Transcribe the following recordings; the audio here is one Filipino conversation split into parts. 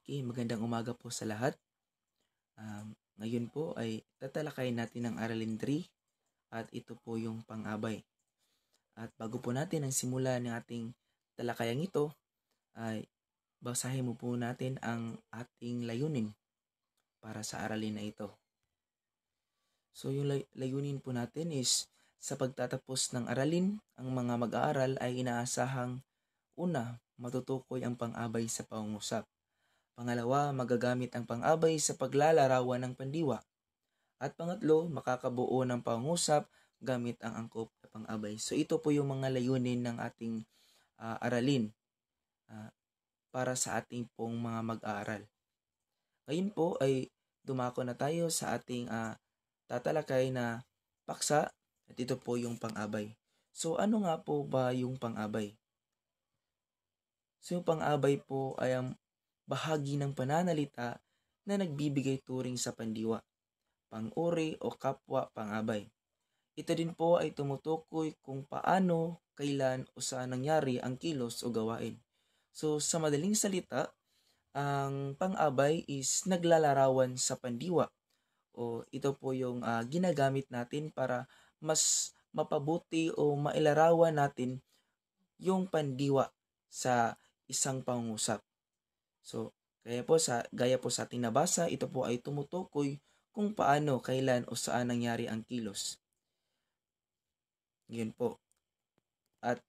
Okay, magandang umaga po sa lahat. Ngayon po ay tatalakayin natin ang Aralin 3 at ito po yung pang-abay. At bago po natin ang simula ng ating talakayang ito, ay basahin mo po natin ang ating layunin para sa aralin na ito. So yung layunin po natin is sa pagtatapos ng aralin, ang mga mag-aaral ay inaasahang una, matutukoy ang pang-abay sa pangungusap. Pangalawa, magagamit ang pang-abay sa paglalarawan ng pandiwa. At pangatlo, makakabuo ng pangungusap gamit ang angkop na pang-abay. So ito po yung mga layunin ng ating aralin para sa ating pong mga mag-aaral. Ngayon po ay dumako na tayo sa ating tatalakay na paksa at ito po yung pang-abay. So ano nga po ba yung pang-abay? So yung pang-abay po ay ang bahagi ng pananalita na nagbibigay turing sa pandiwa, pang-uri o kapwa pang-abay. Ito din po ay tumutukoy kung paano, kailan o saan nangyari ang kilos o gawain. So sa madaling salita, ang pang-abay is naglalarawan sa pandiwa o ito po yung ginagamit natin para mas mapabuti o mailarawan natin yung pandiwa sa isang pangungusap. So, gaya po sa ating nabasa, ito po ay tumutukoy kung paano, kailan o saan nangyari ang kilos. Yun po. At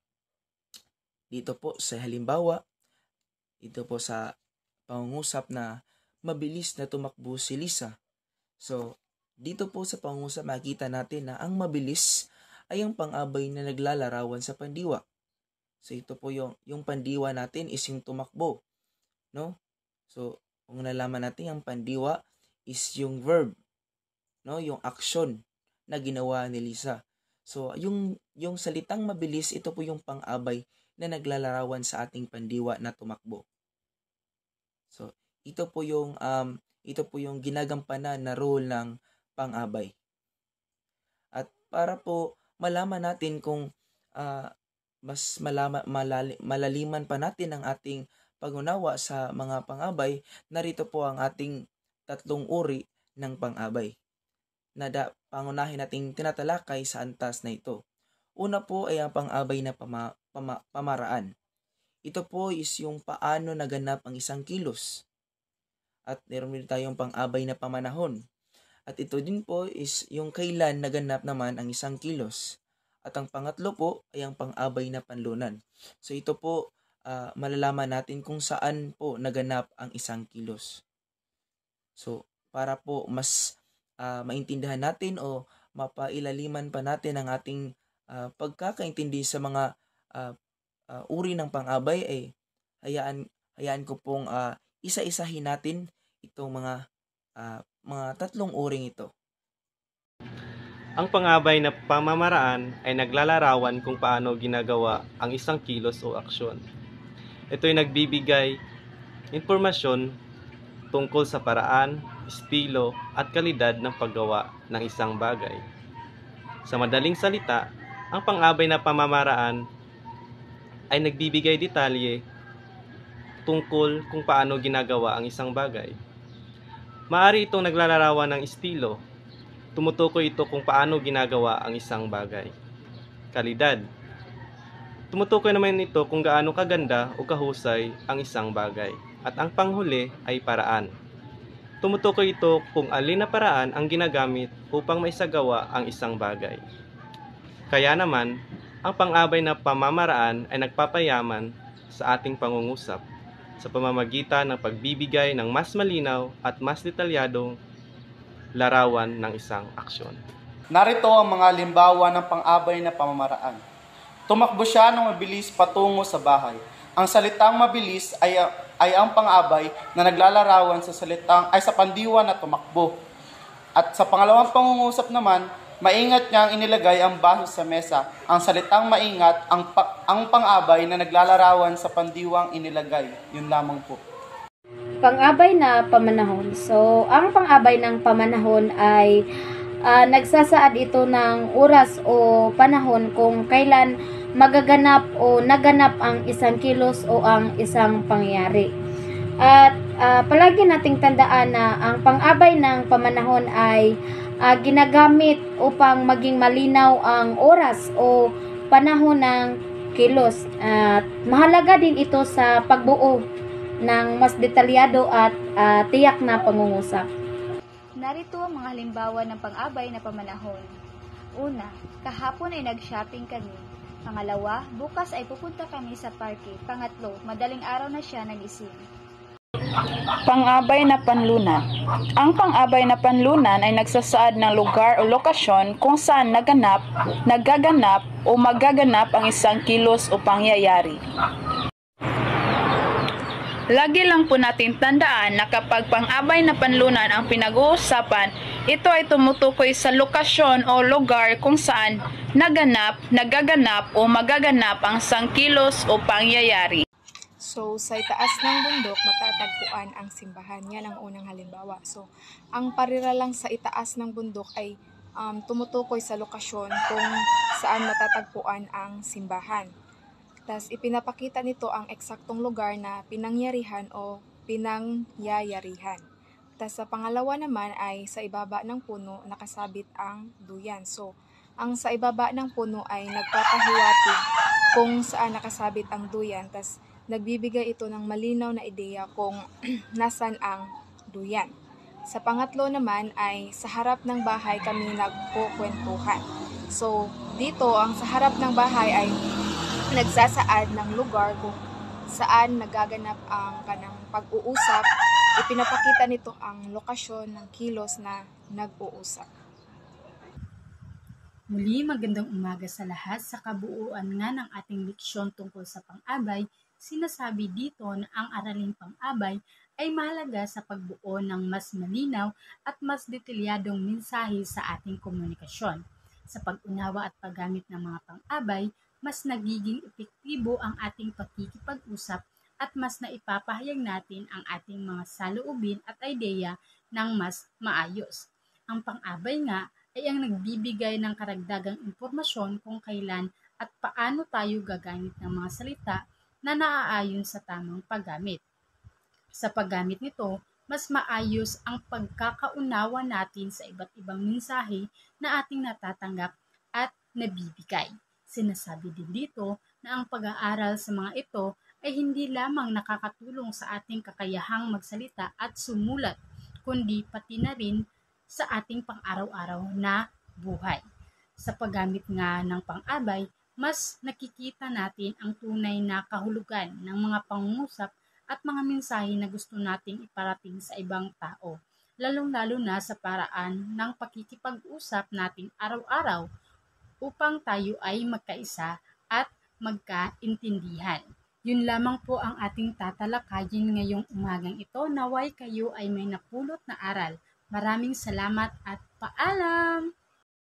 dito po sa halimbawa, ito po sa pangungusap na mabilis na tumakbo si Lisa. So, dito po sa pangungusap makita natin na ang mabilis ay ang pang-abay na naglalarawan sa pandiwa. So, ito po yung pandiwa natin is yung tumakbo. No? So, kung nalaman natin ang pandiwa is yung verb, no? Yung action na ginawa ni Lisa. So, yung salitang mabilis, ito po yung pang-abay na naglalarawan sa ating pandiwa na tumakbo. So, ito po yung ginagampanan na role ng pang-abay. At para po malaman natin kung mas malaliman pa natin ang ating pag-unawa sa mga pang-abay, narito po ang ating tatlong uri ng pang-abay na pangunahin nating tinatalakay sa antas na ito. Una po ay ang pang-abay na pamaraan. Ito po is yung paano naganap ang isang kilos. At meron din tayong pang-abay na pamanahon. At ito din po is yung kailan naganap naman ang isang kilos. At ang pangatlo po ay ang pang-abay na panlunan. So ito po, malalaman natin kung saan po naganap ang isang kilos. So, para po mas maintindihan natin o mapailaliman pa natin ang ating pagkakaintindi sa mga uri ng pang-abay, ay hayaan ko pong isa-isahin natin itong mga tatlong uring ito. Ang pang-abay na pamamaraan ay naglalarawan kung paano ginagawa ang isang kilos o aksyon. Ito ay nagbibigay impormasyon tungkol sa paraan, estilo at kalidad ng paggawa ng isang bagay. Sa madaling salita, ang pang-abay na pamamaraan ay nagbibigay detalye tungkol kung paano ginagawa ang isang bagay. Maaari itong naglalarawan ng estilo. Tumutukoy ito kung paano ginagawa ang isang bagay. Kalidad. Tumutukoy naman ito kung gaano kaganda o kahusay ang isang bagay. At ang panghuli ay paraan. Tumutukoy ito kung alin na paraan ang ginagamit upang maisagawa ang isang bagay. Kaya naman, ang pang-abay na pamamaraan ay nagpapayaman sa ating pangungusap sa pamamagitan ng pagbibigay ng mas malinaw at mas detalyadong larawan ng isang aksyon. Narito ang mga halimbawa ng pang-abay na pamamaraan. Tumakbo siya ng mabilis patungo sa bahay. Ang salitang mabilis ay ang pang-abay na naglalarawan sa pandiwa na tumakbo. At sa pangalawang pangungusap naman, maingat niyang inilagay ang baso sa mesa. Ang salitang maingat, ang pang-abay na naglalarawan sa pandiwang inilagay. Yun lamang po. Pang-abay na pamanahon. So, ang pang-abay ng pamanahon ay nagsasaad ito ng oras o panahon kung kailan magaganap o naganap ang isang kilos o ang isang pangyayari. At palagi nating tandaan na ang pang-abay ng pamanahon ay ginagamit upang maging malinaw ang oras o panahon ng kilos. At mahalaga din ito sa pagbuo ng mas detalyado at tiyak na pangungusap. Narito ang mga halimbawa ng pang-abay na pamanahon. Una, kahapon ay nag-shopping kami. Pangalawa, bukas ay pupunta kami sa parke. Pangatlo, madaling araw na siya nagising. Pang-abay na panlunan. Ang pang-abay na panlunan ay nagsasaad ng lugar o lokasyon kung saan nagaganap o magaganap ang isang kilos o pangyayari. Lagi lang po natin tandaan na kapag pang-abay na panlunan ang pinag-uusapan, ito ay tumutukoy sa lokasyon o lugar kung saan nagaganap o magaganap ang isang kilos o pangyayari. So, sa itaas ng bundok, matatagpuan ang simbahan. Yan ang unang halimbawa. So, ang parira lang sa itaas ng bundok ay tumutukoy sa lokasyon kung saan matatagpuan ang simbahan. Tas ipinapakita nito ang eksaktong lugar na pinangyarihan o pinangyayarihan. Tas sa pangalawa naman ay sa ibaba ng puno nakasabit ang duyan. So, ang sa ibaba ng puno ay nagpapahiwatig kung saan nakasabit ang duyan. Tas nagbibigay ito ng malinaw na ideya kung nasan ang duyan. Sa pangatlo naman ay sa harap ng bahay kami nagkukwentuhan. So, dito ang sa harap ng bahay ay nagsasaad ng lugar kung saan nagaganap ang kanang pag-uusap. Ipinapakita nito ang lokasyon ng kilos na nag-uusap. Muli, magandang umaga sa lahat. Sa kabuuan nga ng ating leksyon tungkol sa pang-abay, sinasabi dito na ang araling pang-abay ay mahalaga sa pagbuo ng mas malinaw at mas detalyadong mensahe sa ating komunikasyon. Sa pag-unawa at paggamit ng mga pang-abay, mas nagiging epektibo ang ating pakikipag-usap at mas naipapahayag natin ang ating mga saloobin at ideya ng mas maayos. Ang pang-abay nga ay ang nagbibigay ng karagdagang impormasyon kung kailan at paano tayo gagamit ng mga salita na naaayon sa tamang paggamit. Sa paggamit nito, mas maayos ang pagkakaunawa natin sa iba't ibang mensahe na ating natatanggap at nabibigay. Sinasabi din dito na ang pag-aaral sa mga ito ay hindi lamang nakakatulong sa ating kakayahang magsalita at sumulat, kundi pati na rin sa ating pang-araw-araw na buhay. Sa paggamit nga ng pang-abay, mas nakikita natin ang tunay na kahulugan ng mga pangungusap at mga mensahe na gusto nating iparating sa ibang tao, lalong-lalo na sa paraan ng pakikipag-usap natin araw-araw upang tayo ay magkaisa at magkaintindihan. Yun lamang po ang ating tatalakayin ngayong umagang ito. Naway kayo ay may napulot na aral. Maraming salamat at paalam!